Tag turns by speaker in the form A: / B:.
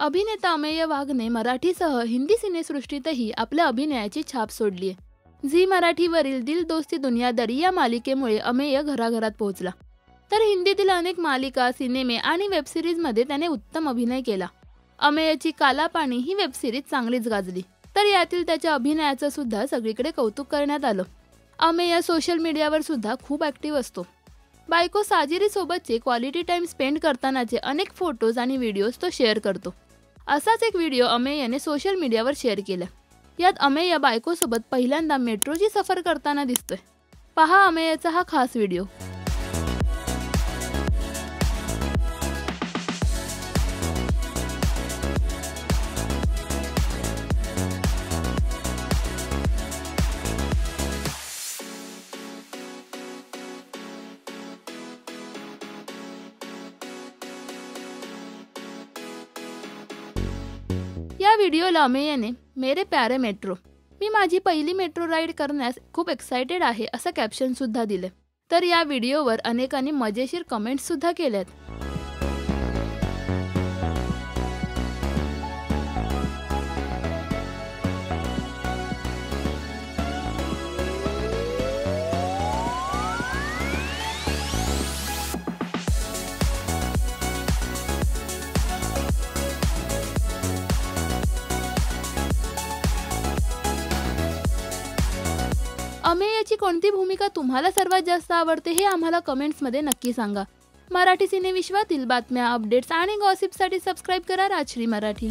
A: अभिनेता अमेय वाघने मराठीसह हिंदी सिनेसृष्टीतही आपल्या अभिनयाची छाप सोडली आहे। झी मराठीवरील दिल दोस्ती दुनियादारी या मालिकेमुळे अमेय घराघरात पोहोचला। तर हिंदीतील अनेक मालिका, सिनेमे आणि वेबसिरीजमध्ये त्याने उत्तम अभिनय केला। अमेयची काला पाणी ही वेबसिरीज चांगलीच गाजली, तर यातील त्याच्या अभिनयाचं सुद्धा सगळीकडे कौतुक करण्यात आलं। अमेय सोशल मीडियावर सुद्धा खूप ॲक्टिव्ह असतो। बायको साजिरी सोबतचे क्वालिटी टाइम स्पेंड करतानाचे अनेक फोटोज आणि व्हिडिओज तो शेअर करतो। असाच एक व्हिडिओ अमेयने सोशल मीडियावर शेअर केला। यात अमेय बायकोसोबत पहिल्यांदा मेट्रोची सफर करताना दिसतोय। पहा अमेयचा हा खास व्हिडिओ। या व्हिडिओला अमेयने मेरे प्यारे मेट्रो, मी माझी पहिली मेट्रो राईड करण्यास खूप एक्सायटेड आहे असं कॅप्शन सुद्धा दिले। तर या व्हिडिओवर अनेकांनी मजेशीर कमेंट्स सुद्धा केल्यात। अमेयची कोणती भूमिका तुम्हाला सर्वात जास्त आवडते हे आम्हाला कमेंट्समध्ये नक्की सांगा। मराठी सिनेविश्वातील बातम्या, अपडेट्स आणि गॉसिपसाठी सबस्क्राईब करा राजश्री मराठी।